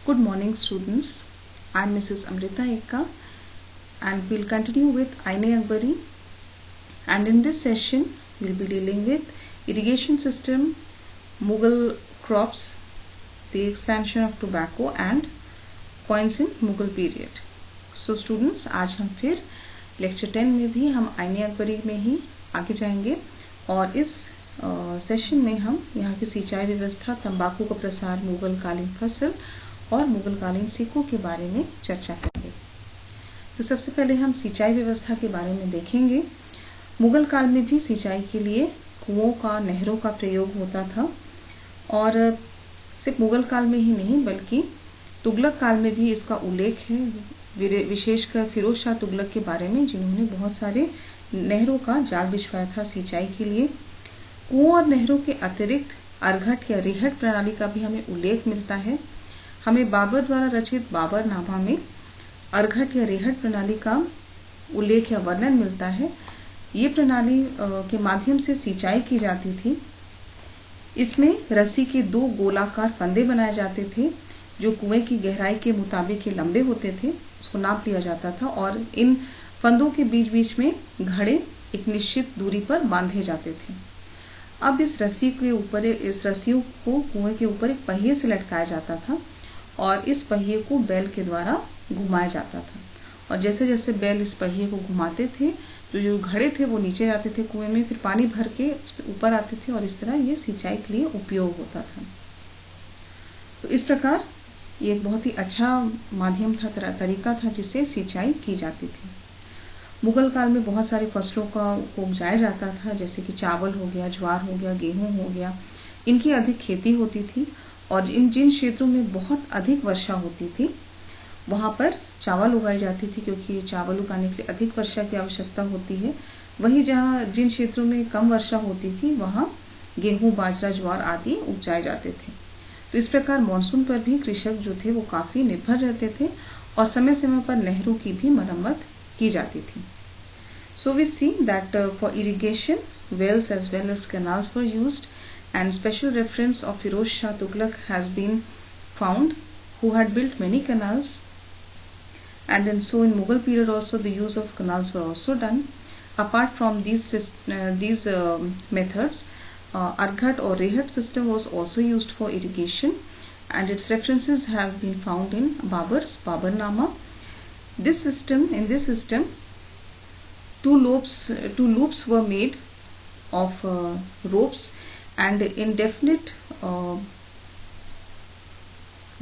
Good morning, students. I am Mrs. Amrita Ekka and we will continue with Aine Akbari, and in this session we will be dealing with irrigation system, Mughal crops, the expansion of tobacco and coins in Mughal period. So students, आज हम फिर lecture 10 में भी हम आईने अकबरी में ही आगे जाएंगे और इस सेशन में हम यहाँ की सिंचाई व्यवस्था, तंबाकू का प्रसार, मुगल कालीन फसल और मुगल कालीन सिक्कों के बारे में चर्चा करेंगे। तो सबसे पहले हम सिंचाई व्यवस्था के बारे में देखेंगे। मुगल काल में भी सिंचाई के लिए कुओं का, नहरों का प्रयोग होता था और सिर्फ मुगल काल में ही नहीं बल्कि तुगलक काल में भी इसका उल्लेख है, विशेषकर फिरोज शाह तुगलक के बारे में, जिन्होंने बहुत सारे नहरों का जाल बिछवाया था सिंचाई के लिए। कुओं और नहरों के अतिरिक्त अर्घट या रेहट प्रणाली का भी हमें उल्लेख मिलता है। हमें बाबर द्वारा रचित बाबरनामा में अर्घट या रेहट प्रणाली का उल्लेख या वर्णन मिलता है। ये प्रणाली के माध्यम से सिंचाई की जाती थी। इसमें रस्सी के 2 गोलाकार फंदे बनाए जाते थे जो कुएं की गहराई के मुताबिक ही लंबे होते थे, उसको नाप लिया जाता था और इन फंदों के बीच बीच में घड़े एक निश्चित दूरी पर बांधे जाते थे। अब इस रस्सियों को कुएं के ऊपर एक पहिए से लटकाया जाता था और इस पहिए को बैल के द्वारा घुमाया जाता था और जैसे जैसे बैल इस पहिए को घुमाते थे तो जो घड़े थे वो नीचे जाते थे कुएं में, फिर पानी भर के ऊपर आते थे और इस तरह ये सिंचाई के लिए उपयोग होता था। तो इस प्रकार ये एक बहुत ही अच्छा माध्यम था, तरीका था जिससे सिंचाई की जाती थी। मुगल काल में बहुत सारी फसलों को उगाया जाता था, जैसे कि चावल हो गया, ज्वार हो गया, गेहूं हो गया। इनकी अधिक खेती होती थी और जिन क्षेत्रों में बहुत अधिक वर्षा होती थी वहां पर चावल उगाई जाती थी, क्योंकि चावल उगाने के लिए अधिक वर्षा की आवश्यकता होती है। वहीं जिन क्षेत्रों में कम वर्षा होती थी वहां गेहूं, बाजरा, ज्वार आदि उपजाए जाते थे। तो इस प्रकार मानसून पर भी कृषक जो थे वो काफी निर्भर रहते थे और समय समय पर नहरों की भी मरम्मत की जाती थी। So we see that for irrigation, wells as well as canals were used, and special reference of Firoz Shah Tughlaq has been found, who had built many canals. And then so in Mughal period also the use of canals were also done. Apart from these methods, Arghat or Rehat system was also used for irrigation, and its references have been found in Babarnama. In this system, two loops were made of ropes and in definite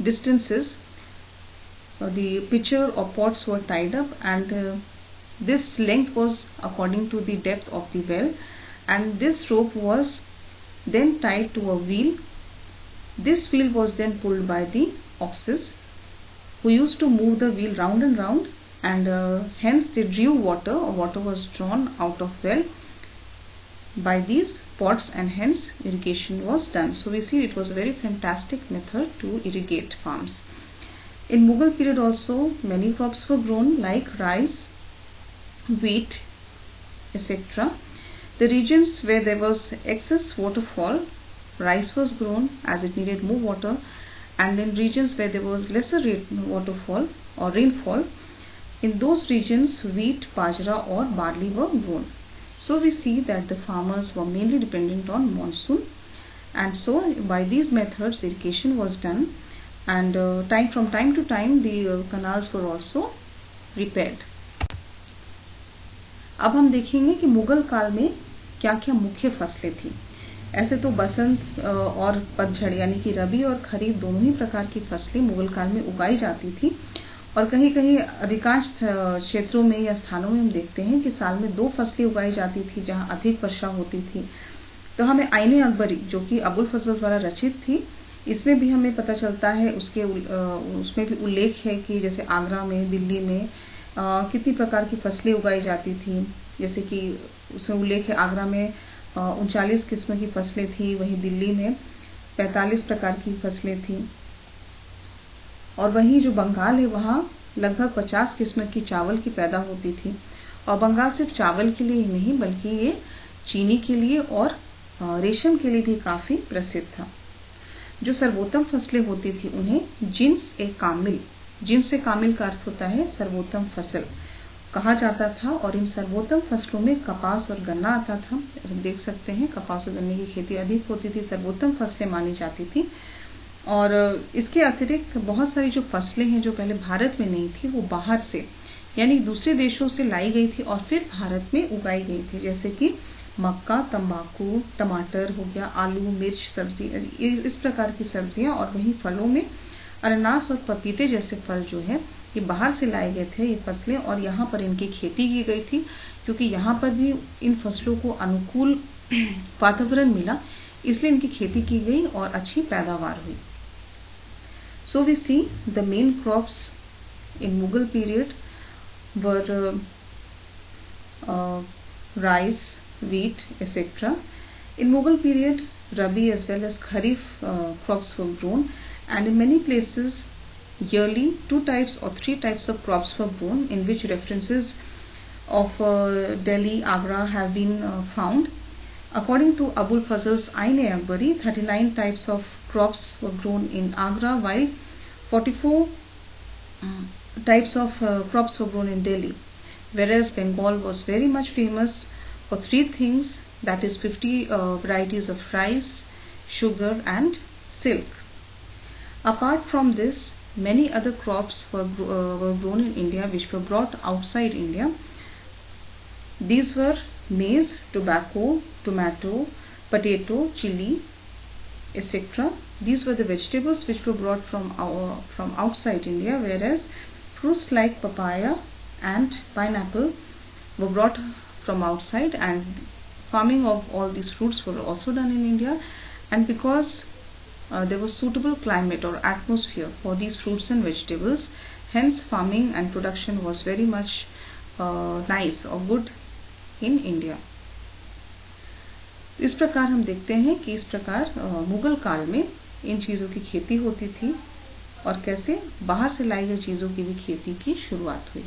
distances the pitcher or pots were tied up, and this length was according to the depth of the well, and this rope was then tied to a wheel. This wheel was then pulled by the oxes, who used to move the wheel round and round, and hence they drew water, or water was drawn out of well by these pots, and hence irrigation was done. So we see it was a very fantastic method to irrigate farms. In Mughal period also many crops were grown like rice, wheat, etc. The regions where there was excess waterfall, rice was grown as it needed more water, and in regions where there was lesser waterfall or rainfall, in those regions wheat, bajra or barley were grown. So we see that the farmers were mainly dependent on monsoon, and so by these methods irrigation was done, and from time to time the canals were also repaired. अब हम देखेंगे कि मुगल काल में क्या क्या मुख्य फसलें थी। ऐसे तो बसंत और पतझड़ यानी कि रबी और खरीफ दोनों ही प्रकार की फसलें मुगल काल में उगाई जाती थी और कहीं कहीं अधिकांश क्षेत्रों में या स्थानों में हम देखते हैं कि साल में 2 फसलें उगाई जाती थी जहां अधिक वर्षा होती थी। तो हमें आईने अकबरी जो कि अबुल फजल द्वारा रचित थी, इसमें भी हमें पता चलता है, उसमें भी उल्लेख है कि जैसे आगरा में, दिल्ली में कितनी प्रकार की फसलें उगाई जाती थी। जैसे कि उसमें उल्लेख है आगरा में 39 किस्म की फसलें थी, वहीं दिल्ली में 45 प्रकार की फसलें थी और वहीं जो बंगाल है वहाँ लगभग 50 किस्म की चावल की पैदा होती थी। और बंगाल सिर्फ चावल के लिए ही नहीं बल्कि ये चीनी के लिए और रेशम के लिए भी काफी प्रसिद्ध था। जो सर्वोत्तम फसलें होती थी उन्हें जिन्स ए कामिल का अर्थ होता है सर्वोत्तम फसल कहा जाता था। और इन सर्वोत्तम फसलों में कपास और गन्ना आता था। हम देख सकते हैं कपास और गन्ने की खेती अधिक होती थी, सर्वोत्तम फसलें मानी जाती थी। और इसके अतिरिक्त बहुत सारी जो फसलें हैं जो पहले भारत में नहीं थी वो बाहर से यानी दूसरे देशों से लाई गई थी और फिर भारत में उगाई गई थी, जैसे कि मक्का, तंबाकू, टमाटर हो गया, आलू, मिर्च, सब्जी, इस प्रकार की सब्जियां। और वहीं फलों में अनानास और पपीते जैसे फल जो है ये बाहर से लाए गए थे ये फसलें, और यहाँ पर इनकी खेती की गई थी क्योंकि यहाँ पर भी इन फसलों को अनुकूल वातावरण मिला, इसलिए इनकी खेती की गई और अच्छी पैदावार हुई। So we see the main crops in Mughal period were rice, wheat, etc. In Mughal period, Rabi as well as Kharif crops were grown, and in many places yearly 2 types or 3 types of crops were grown, in which references of Delhi, Agra have been found. According to Abul Fazl's Ain-e-Akbari, 39 types of crops were grown in Agra, while 44 types of crops were grown in Delhi. Whereas Bengal was very much famous for 3 things, that is 50 varieties of rice, sugar and silk. Apart from this, many other crops were grown in India which were brought outside India. These were maize, tobacco, tomato, potato, chili, etc. These were the vegetables which were brought from outside India, whereas fruits like papaya and pineapple were brought from outside, and farming of all these fruits were also done in India. And because there was suitable climate or atmosphere for these fruits and vegetables, hence farming and production was very much nice or good in India. इस प्रकार हम देखते हैं कि इस प्रकार मुगल काल में इन चीज़ों की खेती होती थी और कैसे बाहर से लाई गई चीज़ों की भी खेती की शुरुआत हुई।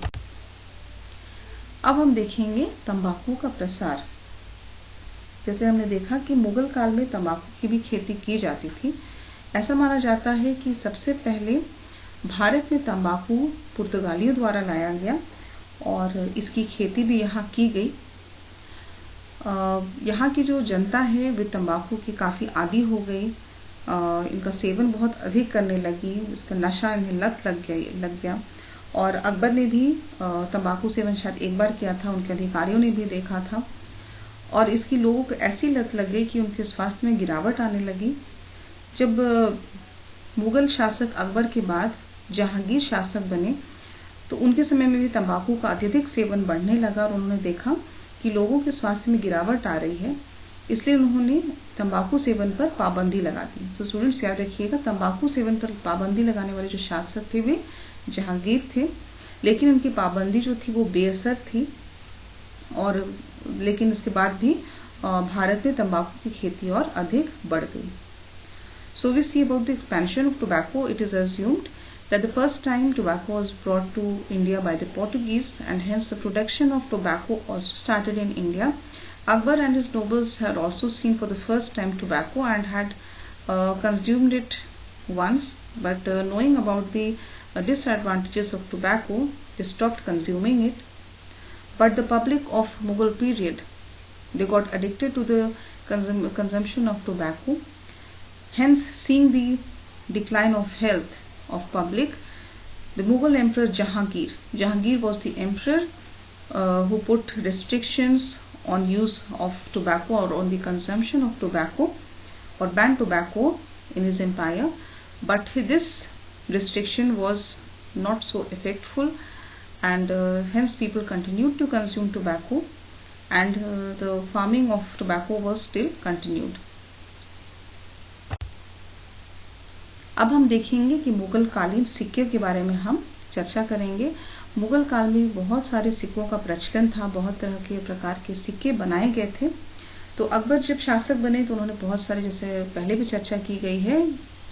अब हम देखेंगे तंबाकू का प्रसार। जैसे हमने देखा कि मुगल काल में तंबाकू की भी खेती की जाती थी। ऐसा माना जाता है कि सबसे पहले भारत में तंबाकू पुर्तगालियों द्वारा लाया गया और इसकी खेती भी यहाँ की गई। यहाँ की जो जनता है वे तंबाकू की काफ़ी आदी हो गई, इनका सेवन बहुत अधिक करने लगी, इसका नशा इन्हें लत लग गया। और अकबर ने भी तंबाकू सेवन शायद एक बार किया था, उनके अधिकारियों ने भी देखा था, और इसकी लोगों को ऐसी लत लग गई कि उनके स्वास्थ्य में गिरावट आने लगी। जब मुगल शासक अकबर के बाद जहांगीर शासक बने तो उनके समय में भी तंबाकू का अत्यधिक सेवन बढ़ने लगा और उन्होंने देखा कि लोगों के स्वास्थ्य में गिरावट आ रही है, इसलिए उन्होंने तंबाकू सेवन पर पाबंदी लगा दी। तो स्टूडेंट्स याद रखिएगा, तंबाकू सेवन पर पाबंदी लगाने वाले जो शासक थे वे जहांगीर थे, लेकिन उनकी पाबंदी जो थी वो बेअसर थी, और लेकिन इसके बाद भी भारत में तंबाकू की खेती और अधिक बढ़ गई। So we see about the expansion of tobacco. It is assumed that the first time tobacco was brought to India by the Portuguese, and hence the production of tobacco also started in India. Akbar and his nobles had also seen for the first time tobacco and had consumed it once, but knowing about the disadvantages of tobacco, they stopped consuming it. But the public of Mughal period, they got addicted to the consumption of tobacco. Hence, seeing the decline of health of public, the Mughal Emperor Jahangir was the emperor who put restrictions on use of tobacco or on the consumption of tobacco, or banned tobacco in his empire. But this restriction was not so effectful, and hence people continued to consume tobacco, and the farming of tobacco was still continued. अब हम देखेंगे कि मुगल कालीन सिक्के के बारे में हम चर्चा करेंगे। मुगल काल में बहुत सारे सिक्कों का प्रचलन था, बहुत तरह के प्रकार के सिक्के बनाए गए थे। तो अकबर जब शासक बने तो उन्होंने बहुत सारे, जैसे पहले भी चर्चा की गई है,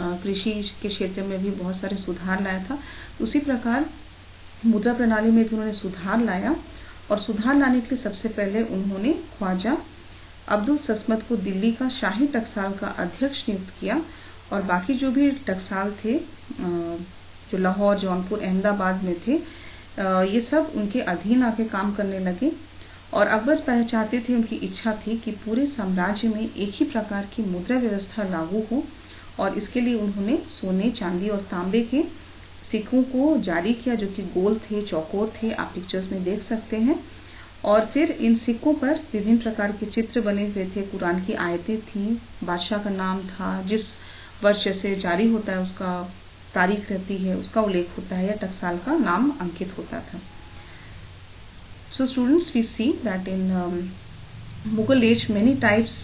कृषि के क्षेत्र में भी बहुत सारे सुधार लाया था। उसी प्रकार मुद्रा प्रणाली में भी उन्होंने सुधार लाया, और सुधार लाने के लिए सबसे पहले उन्होंने ख्वाजा अब्दुल सस्मत को दिल्ली का शाही टकसाल का अध्यक्ष नियुक्त किया, और बाकी जो भी टकसाल थे जो लाहौर, जौनपुर, अहमदाबाद में थे, ये सब उनके अधीन आके काम करने लगे। और अकबर चाहते थे, उनकी इच्छा थी कि पूरे साम्राज्य में एक ही प्रकार की मुद्रा व्यवस्था लागू हो, और इसके लिए उन्होंने सोने, चांदी और तांबे के सिक्कों को जारी किया, जो कि गोल थे, चौकोर थे, आप पिक्चर्स में देख सकते हैं। और फिर इन सिक्कों पर विभिन्न प्रकार के चित्र बने हुए थे, कुरान की आयतें थी, बादशाह का नाम था, जिस वर्ष जैसे जारी होता है उसका तारीख रहती है, उसका उल्लेख होता है, या टकसाल का नाम अंकित होता था। So students, we see that in Mughal age many types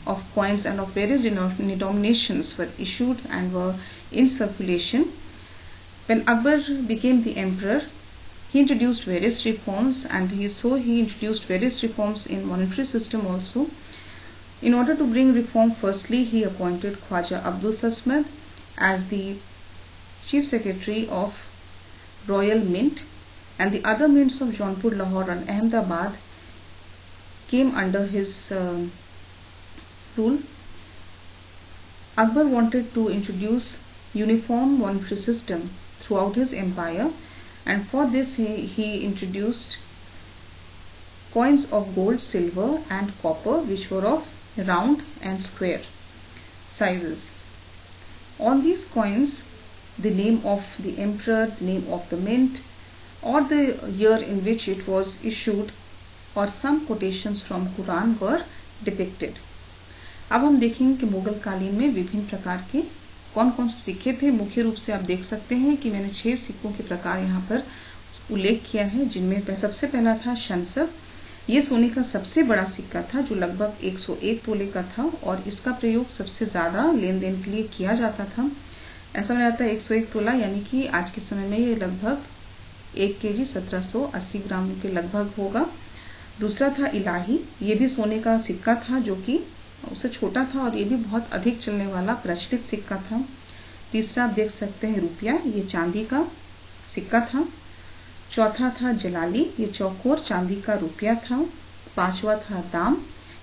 of coins and of various denominations were issued and were in circulation. When Akbar became the emperor, he introduced various reforms, and he introduced various reforms in monetary system also. In order to bring reform, firstly he appointed Khwaja Abdul Samad as the chief secretary of Royal Mint, and the other mints of Jaunpur, Lahore and Ahmedabad came under his rule. Akbar wanted to introduce uniform monetary system throughout his empire, and for this he introduced coins of gold, silver and copper, which were of round and square sizes. On these coins, the name of the emperor, the name of the mint, or the year in which it was issued, or some quotations from Quran were depicted. अब हम देखेंगे कि मुगल कालीन में विभिन्न प्रकार के कौन कौन से सिक्के थे। मुख्य रूप से आप देख सकते हैं कि मैंने 6 सिक्कों के प्रकार यहाँ पर उल्लेख किया है, जिनमें सबसे पहला था शंसब। ये सोने का सबसे बड़ा सिक्का था, जो लगभग 101 तोले का था, और इसका प्रयोग सबसे ज्यादा लेन देन के लिए किया जाता था। ऐसा माना जाता है 101 तोला यानी कि आज के समय में ये लगभग 1 kg 1780 ग्राम के लगभग होगा। दूसरा था इलाही, ये भी सोने का सिक्का था, जो कि उससे छोटा था, और ये भी बहुत अधिक चलने वाला प्रचलित सिक्का था। तीसरा आप देख सकते हैं रुपया, ये चांदी का सिक्का था। चौथा था जलाली, ये चौकोर चांदी का रुपया था। पांचवा था दाम,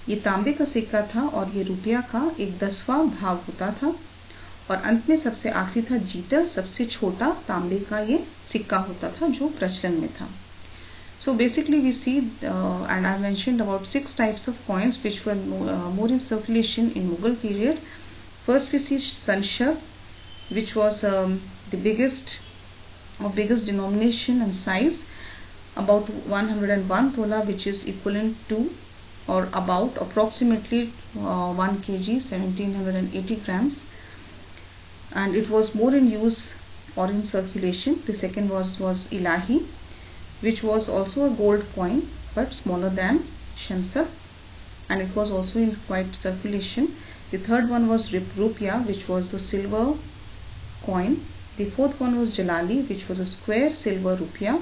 ये तांबे का सिक्का था, और ये रुपया का 1/10वां भाग होता था। और अंत में सबसे आखिरी था जीतर, सबसे छोटा तांबे का ये सिक्का होता था, जो प्रचलन में था। So basically we see and I mentioned about 6 types of coins which were more in circulation in Mughal period. First we see Sanshab, which was the biggest denomination and size, about 101 tola, which is equivalent to or about approximately 1 kg 1780 grams, and it was more in use or in circulation. The second was Ilahi, which was also a gold coin but smaller than Shansab, and it was also in quite circulation. The third one was Rupya, which was a silver coin. The fourth one was Jalali, which was a square silver rupya,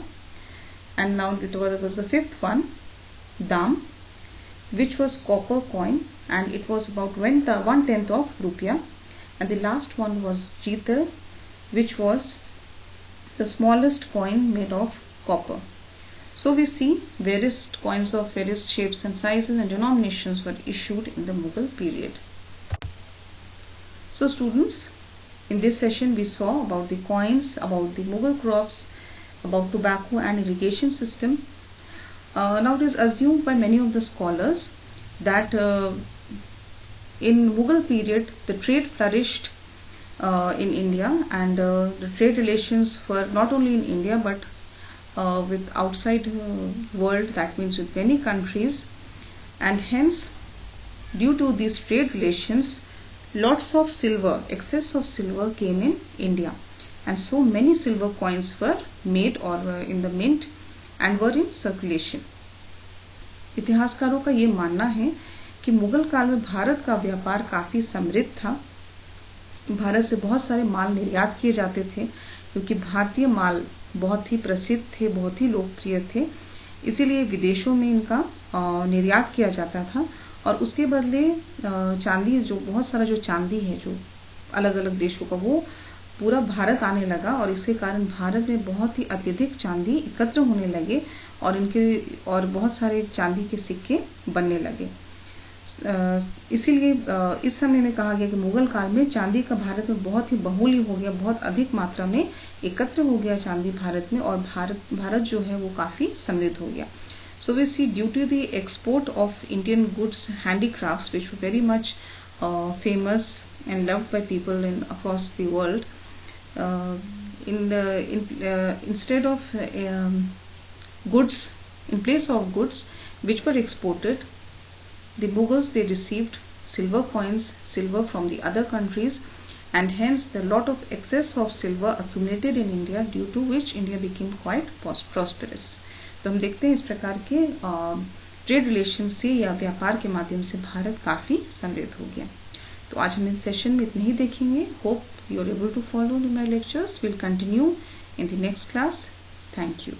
and now it was the fifth one, Dam, which was copper coin, and it was about 1/10 of rupya, and the last one was Jeetar, which was the smallest coin made of copper. So we see various coins of various shapes and sizes and denominations were issued in the Mughal period. So students, in this session we saw about the coins, about the Mughal crops, about tobacco and irrigation system. Now it is assumed by many of the scholars that in Mughal period the trade flourished in India, and the trade relations were not only in India but with outside world, that means with many countries, and hence due to these trade relations lots of silver, excess of silver came in India, and so many silver coins were made or in the mint and were in circulation. इतिहासकारों का ये मानना है कि मुगल काल में भारत का व्यापार काफी समृद्ध था। भारत से बहुत सारे माल निर्यात किए जाते थे, क्योंकि भारतीय माल बहुत ही प्रसिद्ध थे, बहुत ही लोकप्रिय थे, इसीलिए विदेशों में इनका निर्यात किया जाता था। और उसके बदले चांदी, जो बहुत सारा जो चांदी है जो अलग अलग देशों का, वो पूरा भारत आने लगा, और इसके कारण भारत में बहुत ही अत्यधिक चांदी एकत्र होने लगे, और बहुत सारे चांदी के सिक्के बनने लगे। इसीलिए इस समय में कहा गया कि मुगल काल में चांदी का भारत में बहुत ही बहुल्य हो गया, बहुत अधिक मात्रा में एकत्र हो गया चांदी भारत में, और भारत जो है वो काफ़ी समृद्ध हो गया. So we see due to the export of Indian goods, handicrafts, which were very much famous and loved by people across the world, instead of goods, in place of goods which were exported, the Mughals, they received silver coins, silver from the other countries, and hence the lot of excess of silver accumulated in India, due to which India became quite prosperous. तो हम देखते हैं इस प्रकार के trade relation से या व्यापार के माध्यम से भारत काफ़ी समृद्ध हो गया. तो आज हम इस सेशन में इतना ही देखेंगे. Hope you are able to follow my lectures. Will continue in the next class. Thank you.